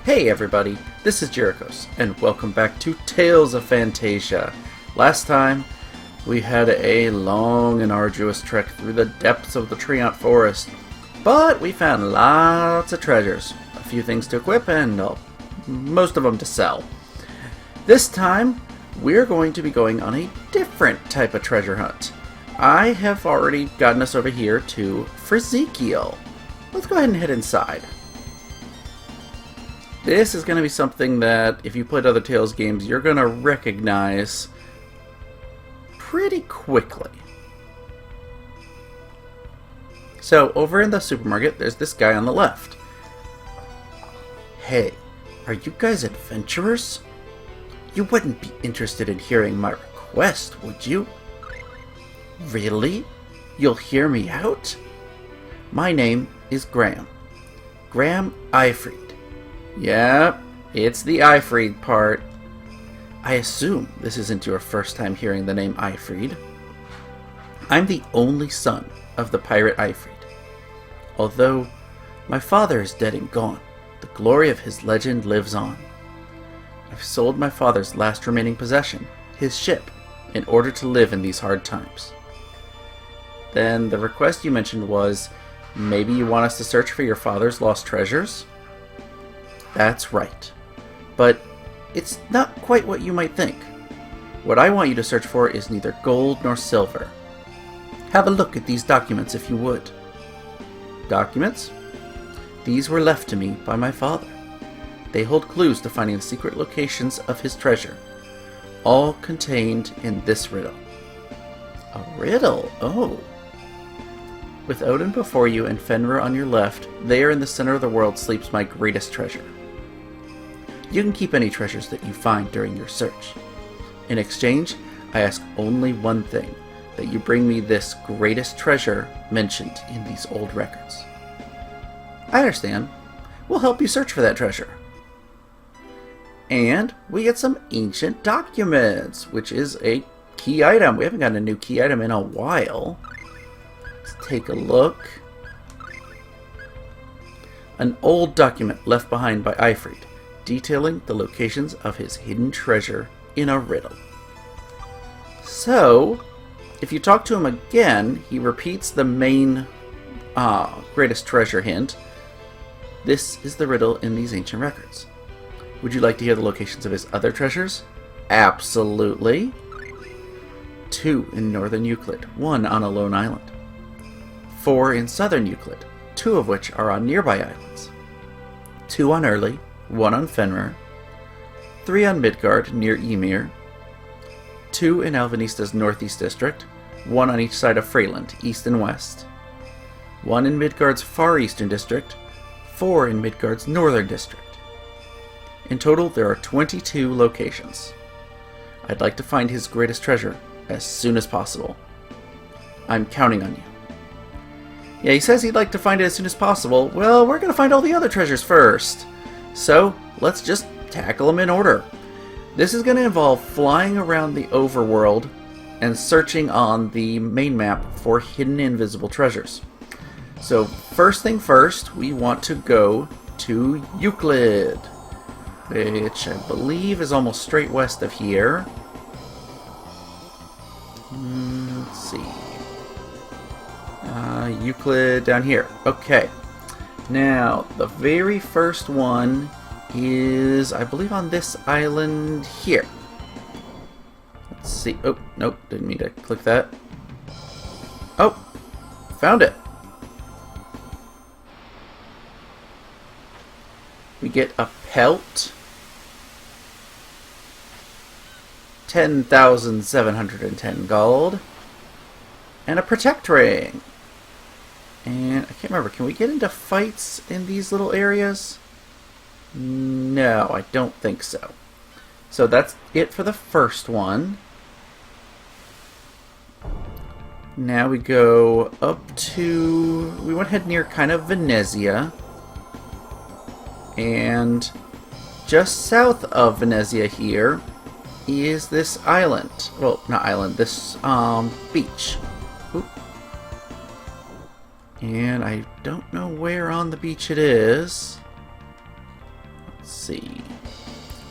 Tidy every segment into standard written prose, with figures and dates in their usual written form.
Hey everybody, this is Jerichos, and welcome back to Tales of Phantasia. Last time, we had a long and arduous trek through the depths of the Treant Forest, but we found lots of treasures, a few things to equip, and most of them to sell. This time, we're going to be going on a different type of treasure hunt. I have already gotten us over here to Ezekiel. Let's go ahead and head inside. This is going to be something that, if you played other Tales games, you're going to recognize pretty quickly. So, over in the supermarket, there's this guy on the left. Hey, are you guys adventurers? You wouldn't be interested in hearing my request, would you? Really? You'll hear me out? My name is Graham. Graham Eifried. Yep, it's the Eifried part. I assume this isn't your first time hearing the name Eifried. I'm the only son of the pirate Eifried. Although my father is dead and gone, the glory of his legend lives on. I've sold my father's last remaining possession, his ship, in order to live in these hard times. Then the request you mentioned was, maybe you want us to search for your father's lost treasures? That's right. But it's not quite what you might think. What I want you to search for is neither gold nor silver. Have a look at these documents if you would. Documents? These were left to me by my father. They hold clues to finding the secret locations of his treasure, all contained in this riddle. A riddle? Oh. With Odin before you and Fenrir on your left, there in the center of the world sleeps my greatest treasure. You can keep any treasures that you find during your search. In exchange, I ask only one thing, that you bring me this greatest treasure mentioned in these old records. I understand. We'll help you search for that treasure. And we get some ancient documents, which is a key item. We haven't gotten a new key item in a while. Let's take a look. An old document left behind by Eifried, detailing the locations of his hidden treasure in a riddle. So, if you talk to him again, he repeats the main greatest treasure hint. This is the riddle in these ancient records. Would you like to hear the locations of his other treasures? Absolutely. 2 in northern Euclid, 1 on a lone island. 4 in southern Euclid, 2 of which are on nearby islands. 2 on Early, 1 on Fenrir. 3 on Midgard, near Ymir. 2 in Alvinista's northeast district, 1 on each side of Freyland, east and west. 1 in Midgard's far eastern district, 4 in Midgard's northern district. In total, there are 22 locations. I'd like to find his greatest treasure as soon as possible. I'm counting on you. Yeah, he says he'd like to find it as soon as possible. Well, we're going to find all the other treasures first. So, let's just tackle them in order. This is going to involve flying around the overworld and searching on the main map for hidden invisible treasures. So, first thing first, we want to go to Euclid, which I believe is almost straight west of here. Let's see. Euclid down here. Okay. Now, the very first one is, I believe, on this island here. Let's see. Oh, nope. Didn't mean to click that. Oh, found it. We get a pelt. 10,710 gold. And a protect ring. And I can't remember, can we get into fights in these little areas? No, I don't think so. So that's it for the first one. Now we go up to... we went ahead near kind of Venezia. And just south of Venezia here is this island. Well, not island, this beach. Oop. And I don't know where on the beach it is. Let's see.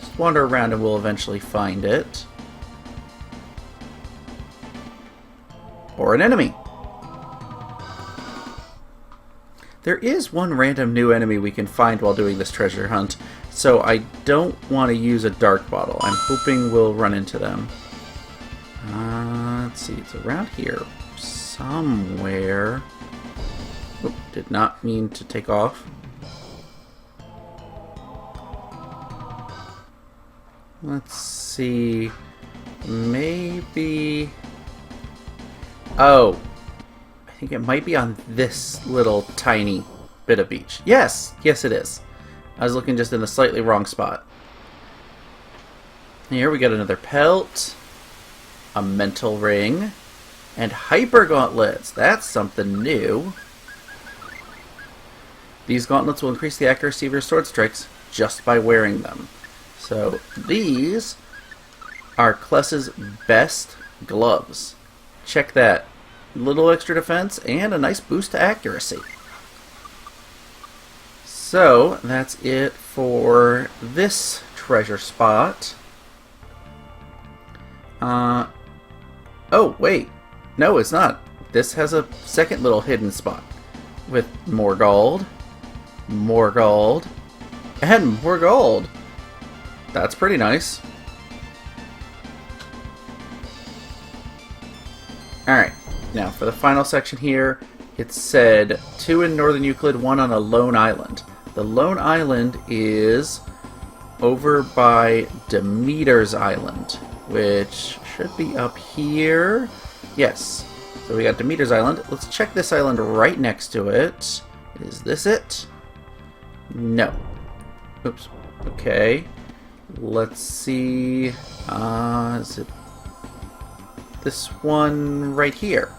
Just wander around and we'll eventually find it. Or an enemy. There is one random new enemy we can find while doing this treasure hunt, so I don't want to use a dark bottle. I'm hoping we'll run into them. Let's see, it's around here somewhere. Oop, did not mean to take off. Let's see, maybe... Oh, I think it might be on this little tiny bit of beach. Yes, yes it is. I was looking just in the slightly wrong spot. Here we got another pelt, a mental ring, and hyper gauntlets. That's something new. These gauntlets will increase the accuracy of your sword strikes just by wearing them. So these are Kless's best gloves. Check that. Little extra defense and a nice boost to accuracy. So that's it for this treasure spot. Oh, wait. No, it's not. This has a second little hidden spot with more gold, and more gold. That's pretty nice. Alright, now for the final section here, it said 2 in Northern Euclid, 1 on a lone island. The lone island is over by Demeter's Island, which should be up here. Yes, so we got Demeter's Island. Let's check this island right next to it. Is this it? No. Oops. Okay. Let's see. Is it this one right here?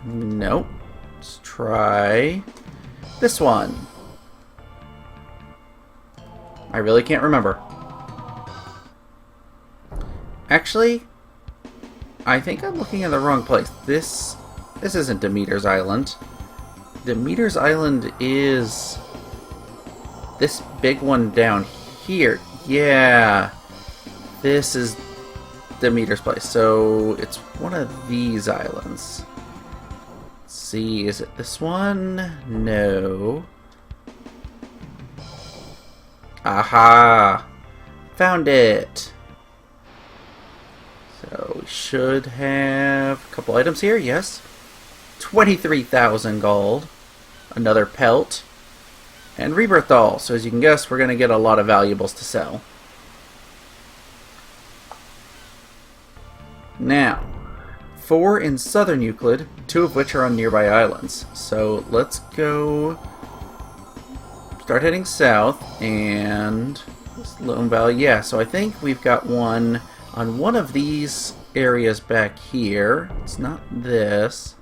Nope. Let's try this one. I really can't remember. Actually, I think I'm looking in the wrong place. This isn't Demeter's Island. Demeter's Island is this big one down here. Yeah. This is Demeter's place. So it's one of these islands. Let's see, is it this one? No. Aha! Found it! So we should have a couple items here, yes. 23,000 gold. Another pelt. And rebirth doll. So as you can guess, we're going to get a lot of valuables to sell. Now, 4 in Southern Euclid, 2 of which are on nearby islands. So let's go start heading south, and this Lone Valley, yeah, so I think we've got one on one of these areas back here. It's not this.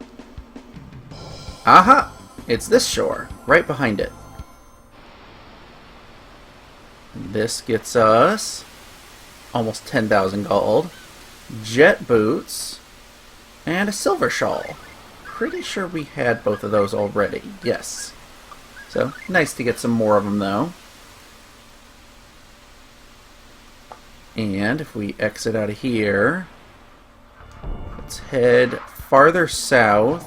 Aha! It's this shore, right behind it. This gets us almost 10,000 gold, jet boots, and a silver shawl. Pretty sure we had both of those already. Yes. So, nice to get some more of them, though. And if we exit out of here, let's head farther south.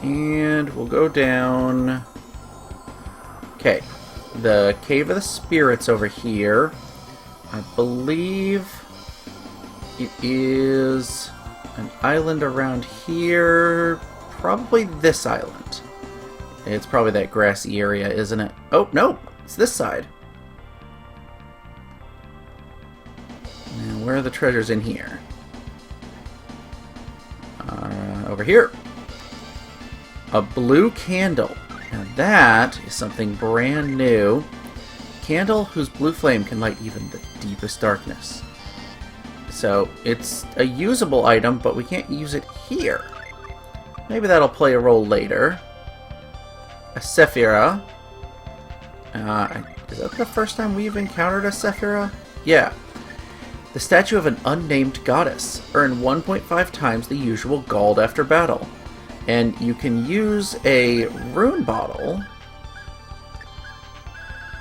And we'll go down. Okay. The Cave of the Spirits over here. I believe it is an island around here. Probably this island. It's probably that grassy area, isn't it? Oh, no! It's this side. Now, where are the treasures in here? Over here. A blue candle. Now that is something brand new. Candle whose blue flame can light even the deepest darkness. So, it's a usable item, but we can't use it here. Maybe that'll play a role later. A Sephira. Is that the first time we've encountered a Sephira? Yeah. The statue of an unnamed goddess. Earn 1.5 times the usual gold after battle. And you can use a rune bottle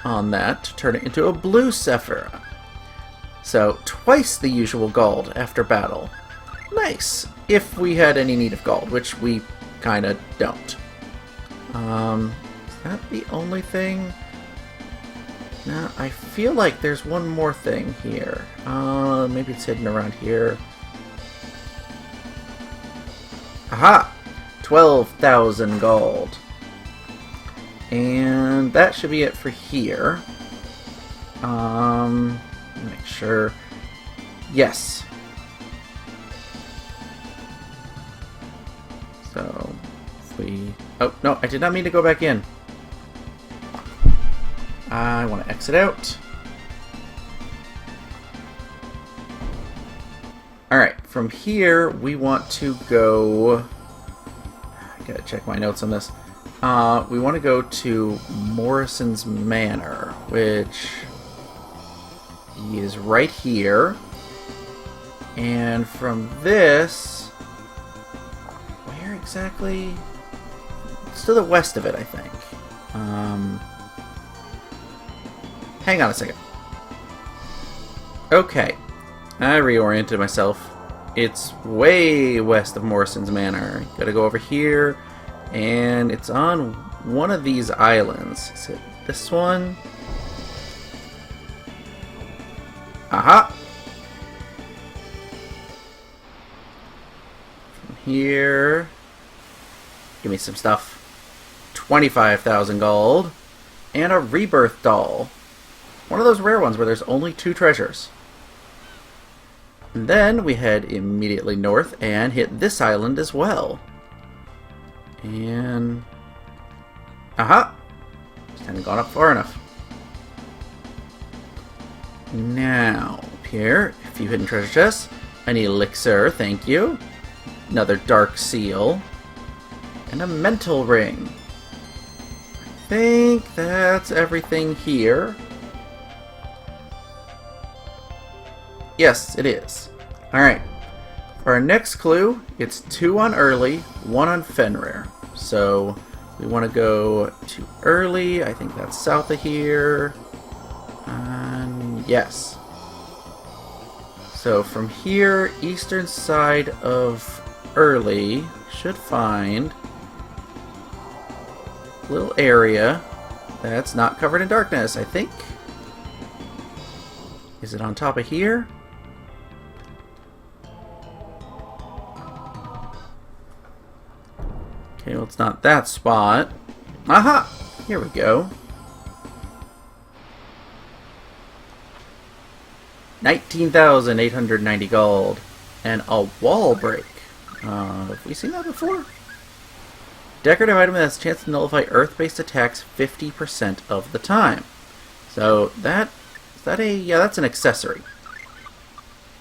on that to turn it into a blue Sephira. So, twice the usual gold after battle. Nice, if we had any need of gold, which we kinda don't. Is that the only thing? No, I feel like there's one more thing here. Maybe it's hidden around here. Aha! 12,000 gold. And that should be it for here. Make sure. Yes. So, if we... Oh, no, I did not mean to go back in. I want to exit out. Alright, from here, we want to go... I gotta check my notes on this. We want to go to Morrison's Manor, which is right here. And from this... Where exactly? It's to the west of it, I think. Hang on a second. Okay. I reoriented myself. It's way west of Morrison's Manor. Gotta go over here, and it's on one of these islands. Is it this one? Aha! From here... Give me some stuff. 25,000 gold. And a rebirth doll. One of those rare ones where there's only 2 treasures. And then we head immediately north and hit this island as well. And... Aha! Just hadn't gone up far enough. Now, up here, a few hidden treasure chests. An elixir, thank you. Another dark seal. And a mental ring. I think that's everything here. Yes, it is. Alright. For our next clue, it's 2 on Early, 1 on Fenrir. So, we want to go to Early. I think that's south of here. And yes. So, from here, eastern side of Early, should find a little area that's not covered in darkness, I think. Is it on top of here? Okay, well, it's not that spot. Aha! Here we go. 19,890 gold. And a wall break. Have we seen that before? Decorative item that has a chance to nullify Earth-based attacks 50% of the time. So, is that a... Yeah, that's an accessory.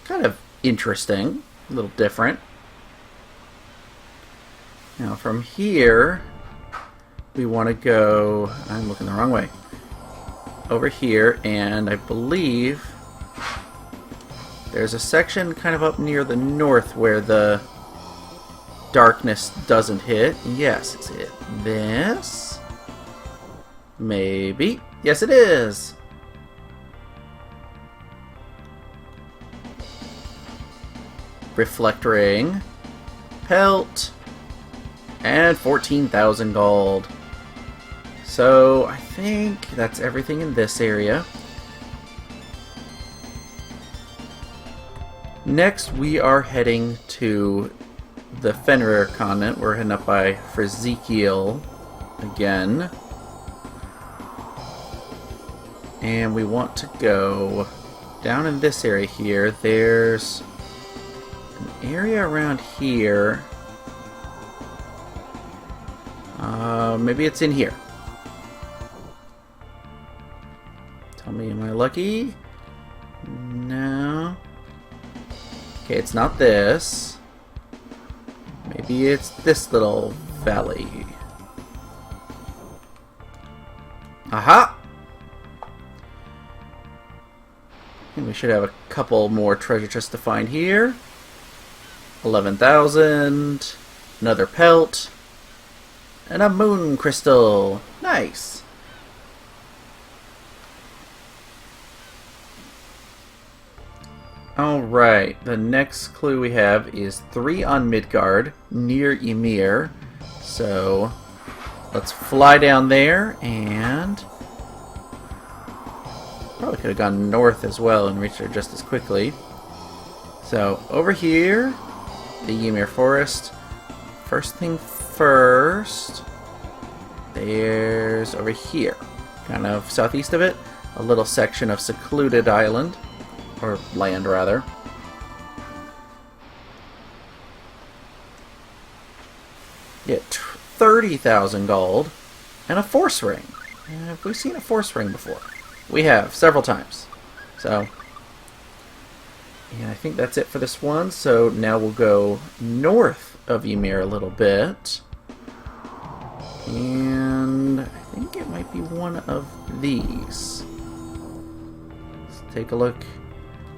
Kind of interesting. A little different. Now from here, we want to go, I'm looking the wrong way, over here, and I believe there's a section kind of up near the north where the darkness doesn't hit. Yes, is it this? Maybe. Yes, it is! Reflect ring, pelt, and 14,000 gold. So, I think that's everything in this area. Next, we are heading to the Fenrir continent. We're heading up by Ezekiel again. And we want to go down in this area here. There's an area around here. Maybe it's in here. Tell me, am I lucky? No. Okay, it's not this. Maybe it's this little valley. Aha! And we should have a couple more treasure chests to find here. 11,000. Another pelt. And a moon crystal. Nice. Alright, the next clue we have is 3 on Midgard, near Ymir. So, let's fly down there, and probably could have gone north as well and reached there just as quickly. So, over here, the Ymir Forest. First thing first, there's over here, kind of southeast of it, a little section of secluded island. Or land, rather. Yeah, 30,000 gold and a force ring. Have we seen a force ring before? We have, several times. So, and I think that's it for this one. So now we'll go north of Ymir a little bit. And I think it might be one of these. Let's take a look.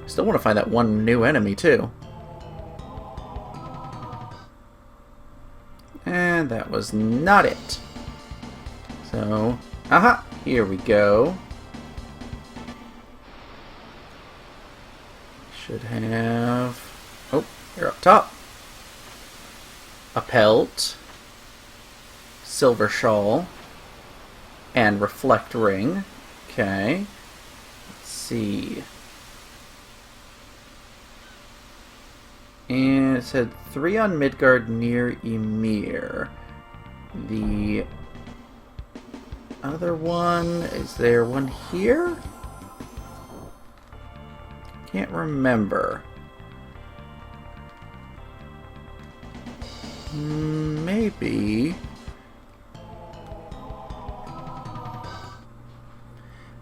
Still want to find that one new enemy, too. And that was not it. So, aha! Here we go. Should have... Oh, you're up top. A pelt. Silver shawl. And reflect ring. Okay. Let's see... And it said 3 on Midgard near Ymir. The other one, is there one here? Can't remember. Maybe.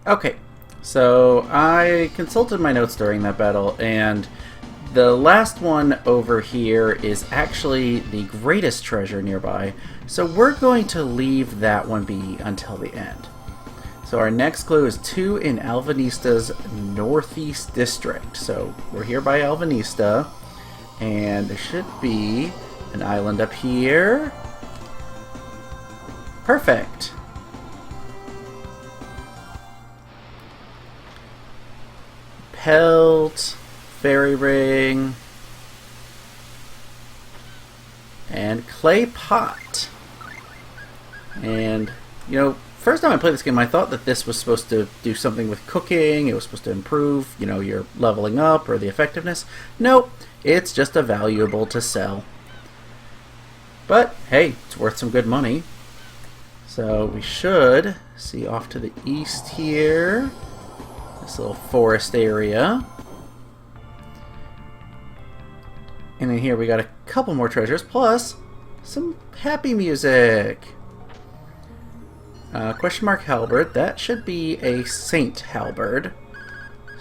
Okay, so I consulted my notes during that battle, and the last one over here is actually the greatest treasure nearby, so we're going to leave that one be until the end. So our next clue is 2 in Alvinista's northeast district. So we're here by Alvinista, and there should be an island up here. Perfect. Pelt. Fairy ring, and clay pot. And, you know, first time I played this game, I thought that this was supposed to do something with cooking. It was supposed to improve, you know, your leveling up or the effectiveness. Nope, it's just a valuable to sell. But, hey, it's worth some good money. So we should see off to the east here, this little forest area. And then here we got a couple more treasures, plus some happy music. Question mark halberd. That should be a saint halberd.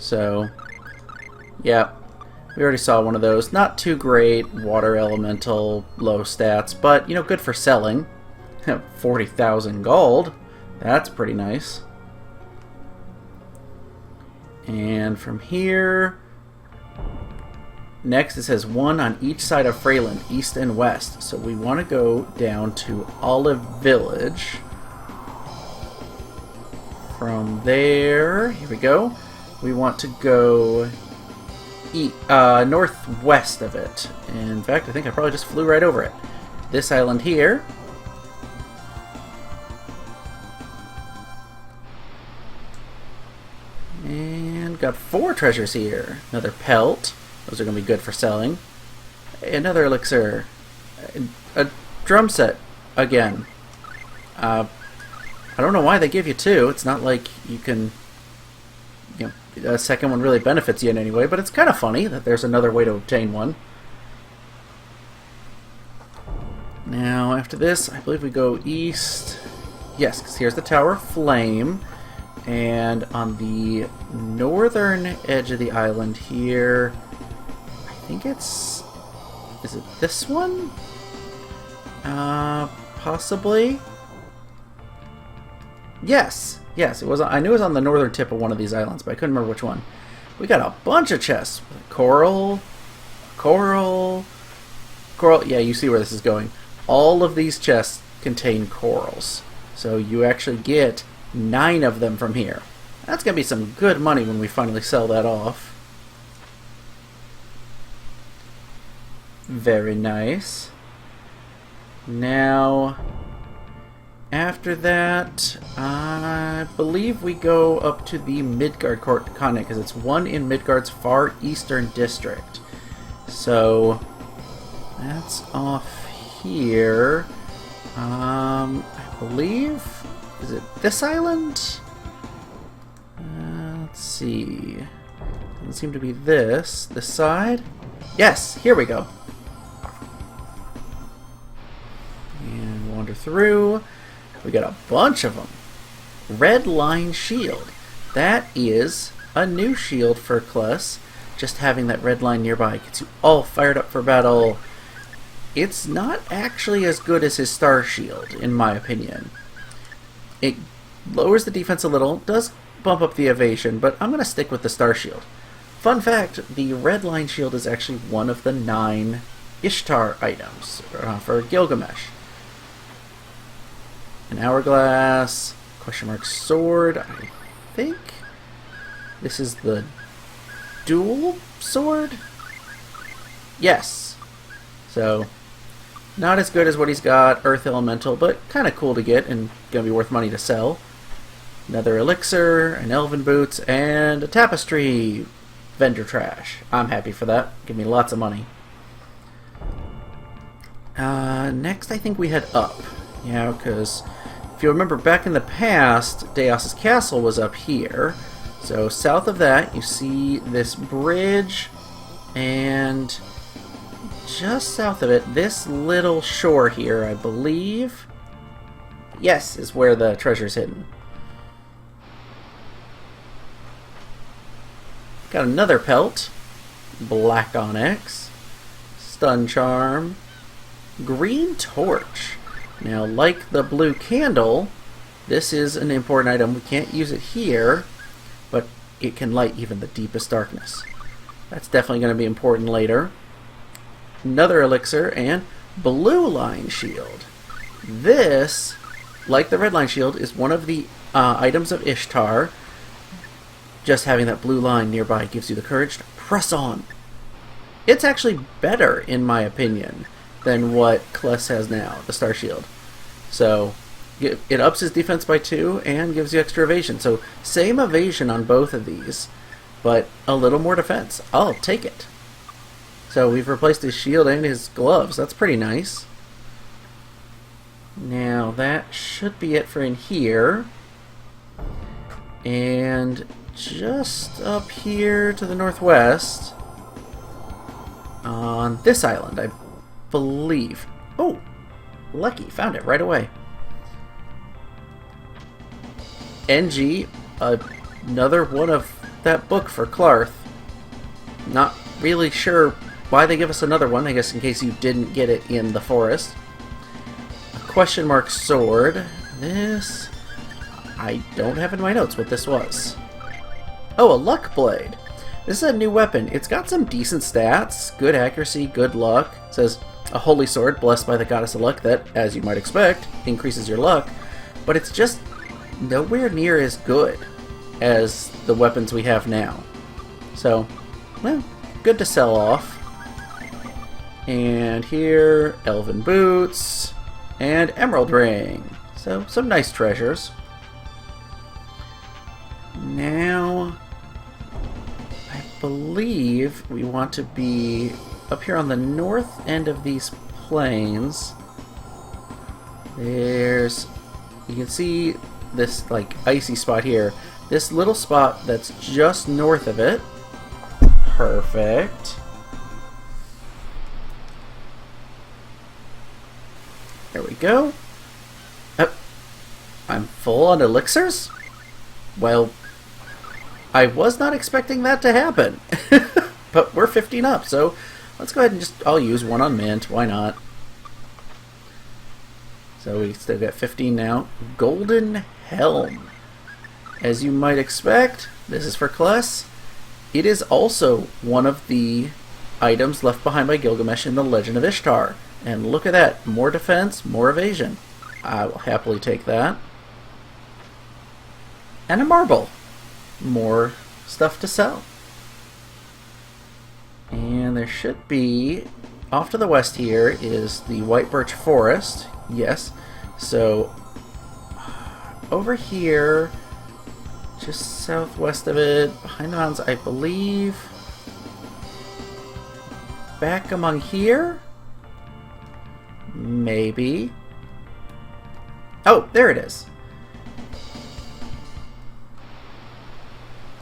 So, yeah, we already saw one of those. Not too great, water elemental, low stats, but, you know, good for selling. 40,000 gold. That's pretty nice. And from here... Next, it says 1 on each side of Freyland, east and west. So we want to go down to Olive Village. From there, here we go. We want to go northwest of it. In fact, I think I probably just flew right over it. This island here. And got 4 treasures here. Another pelt. Those are going to be good for selling. Another elixir. A drum set. Again. I don't know why they give you 2. It's not like you can... You know, a second one really benefits you in any way, but it's kind of funny that there's another way to obtain one. Now, after this, I believe we go east. Yes, because here's the Tower of Flame. And on the northern edge of the island here... I think it's... Is it this one? Possibly? Yes. Yes, it was. I knew it was on the northern tip of one of these islands, but I couldn't remember which one. We got a bunch of chests. Coral. Coral. Coral. Yeah, you see where this is going. All of these chests contain corals. So you actually get 9 of them from here. That's going to be some good money when we finally sell that off. Very nice. Now, after that, I believe we go up to the Midgard continent, because it's one in Midgard's far eastern district. So, that's off here. I believe... is it this island? Let's see. Doesn't seem to be this. This side? Yes, here we go. And wander through. We got a bunch of them. Red Line Shield. That is a new shield for Kless. Just having that red line nearby gets you all fired up for battle. It's not actually as good as his Star Shield, in my opinion. It lowers the defense a little, does bump up the evasion, but I'm going to stick with the Star Shield. Fun fact, the Red Line Shield is actually one of the 9 Ishtar items for Gilgamesh. An hourglass, question mark sword, I think this is the dual sword? Yes. So, not as good as what he's got, Earth Elemental, but kind of cool to get and going to be worth money to sell. Another elixir, an elven boots, and a tapestry vendor trash. I'm happy for that. Give me lots of money. Next, I think we head up. Yeah, because if you remember back in the past, Deos' castle was up here. So south of that, you see this bridge, and just south of it, this little shore here, I believe, yes, is where the treasure's hidden. Got another pelt, black onyx, stun charm, green torch. Now, like the blue candle, this is an important item. We can't use it here, but it can light even the deepest darkness. That's definitely going to be important later. Another elixir, and blue line shield. This, like the red line shield, is one of the items of Ishtar. Just having that blue line nearby gives you the courage to press on. It's actually better, in my opinion, than what Kless has now, the Star Shield. So, it ups his defense by 2 and gives you extra evasion. So, same evasion on both of these, but a little more defense. I'll take it. So, we've replaced his shield and his gloves. That's pretty nice. Now, that should be it for in here. And just up here to the northwest, on this island, I believe. Oh, lucky, found it right away. NG, another one of that book for Clarth. Not really sure why they give us another one, I guess in case you didn't get it in the forest. A question mark sword. This, I don't have in my notes what this was. Oh, a luck blade. This is a new weapon. It's got some decent stats. Good accuracy, good luck. It says, a holy sword blessed by the goddess of luck that, as you might expect, increases your luck. But it's just nowhere near as good as the weapons we have now. So, well, good to sell off. And here, elven boots, and emerald ring. So, some nice treasures. Now, I believe we want to be up here on the north end of these plains. There's, you can see this like icy spot here. This little spot that's just north of it. Perfect. There we go. Oh, I'm full on elixirs? Well, I was not expecting that to happen. But we're 15 up, so let's go ahead and just, I'll use one on mint, why not? So we still got 15 now. Golden Helm. As you might expect, this is for Kless. It is also one of the items left behind by Gilgamesh in the Legend of Ishtar. And look at that, more defense, more evasion. I will happily take that. And a marble. More stuff to sell. And there should be off to the west here is the White Birch Forest. Yes. So, over here, just southwest of it, behind the mountains, I believe. Back among here? Maybe. Oh, there it is.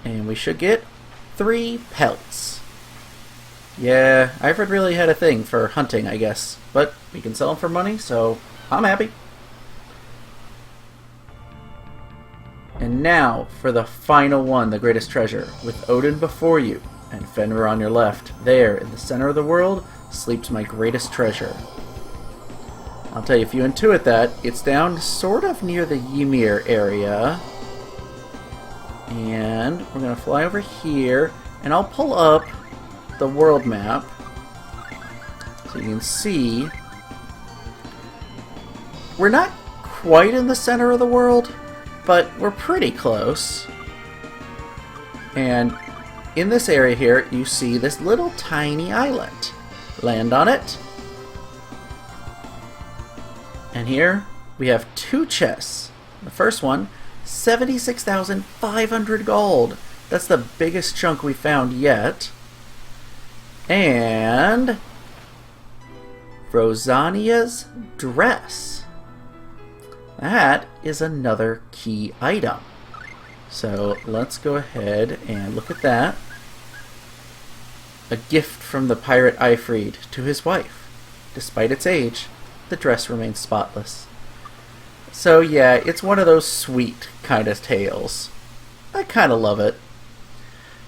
And we should get 3 pelts. Yeah, Iverd really had a thing for hunting, I guess. But we can sell them for money, so I'm happy. And now for the final one, the greatest treasure. With Odin before you and Fenrir on your left, there in the center of the world sleeps my greatest treasure. I'll tell you, if you intuit that, it's down sort of near the Ymir area. And we're going to fly over here, and I'll pull up the world map so you can see we're not quite in the center of the world, but we're pretty close. And in this area here, you see this little tiny island. Land on it. And here we have 2 chests. The first one, 76,500 gold. That's the biggest chunk we found yet. And Rosania's dress. That is another key item. So let's go ahead and look at that. A gift from the pirate Eifried to his wife. Despite its age, the dress remains spotless. So yeah, it's one of those sweet kind of tales. I kind of love it.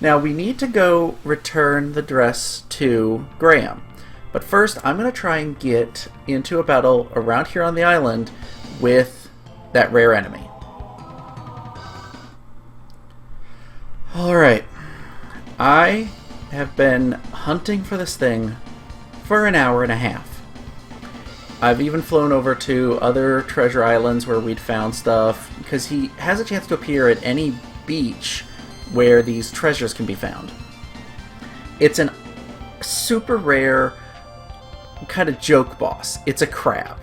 Now we need to go return the dress to Graham. But first I'm going to try and get into a battle around here on the island with that rare enemy. Alright. I have been hunting for this thing for an hour and a half. I've even flown over to other treasure islands where we'd found stuff, because he has a chance to appear at any beach where these treasures can be found. It's a super rare kind of joke boss. It's a crab.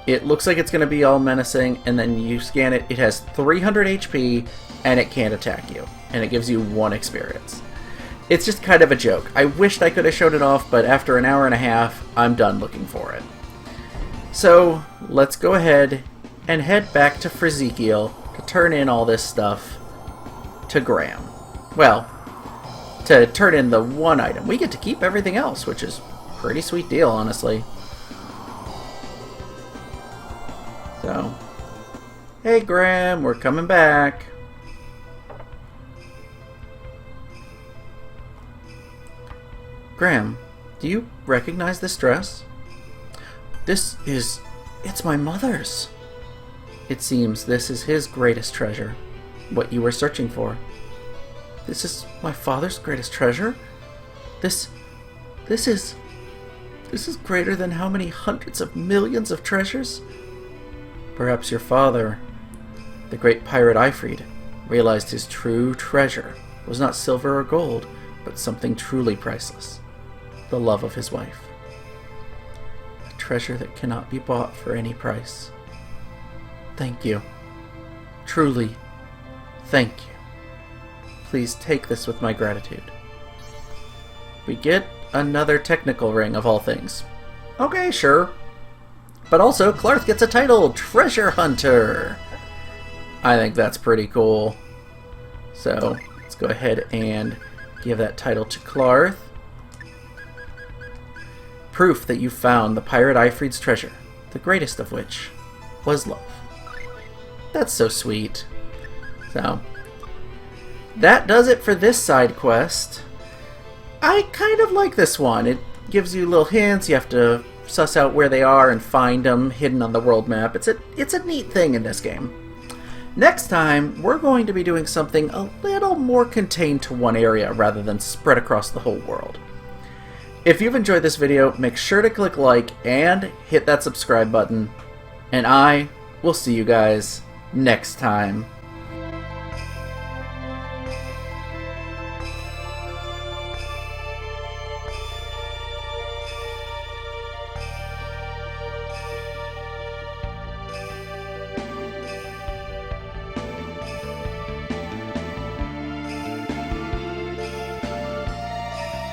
It looks like it's going to be all menacing, and then you scan it, it has 300 HP, and it can't attack you. And it gives you 1 experience. It's just kind of a joke. I wished I could have shown it off, but after an hour and a half, I'm done looking for it. So, let's go ahead and head back to Frizekiel to turn in all this stuff to Graham. Well, to turn in the 1 item. We get to keep everything else, which is a pretty sweet deal, honestly. So, hey Graham, we're coming back. Graham, do you recognize this dress? It's my mother's. It seems this is his greatest treasure, what you were searching for. This is my father's greatest treasure? This is greater than how many hundreds of millions of treasures? Perhaps your father, the great pirate Eifried, realized his true treasure was not silver or gold, but something truly priceless. The love of his wife. A treasure that cannot be bought for any price. Thank you. Truly, thank you. Please take this with my gratitude. We get another technical ring of all things. Okay, sure. But also, Clarth gets a title, Treasure Hunter. I think that's pretty cool. So, let's go ahead and give that title to Clarth. Proof that you found the pirate Eifried's treasure, the greatest of which was love. That's so sweet. So, that does it for this side quest. I kind of like this one. It gives you little hints. You have to suss out where they are and find them hidden on the world map. It's a neat thing in this game. Next time, we're going to be doing something a little more contained to one area rather than spread across the whole world. If you've enjoyed this video, make sure to click like and hit that subscribe button. And I will see you guys next time.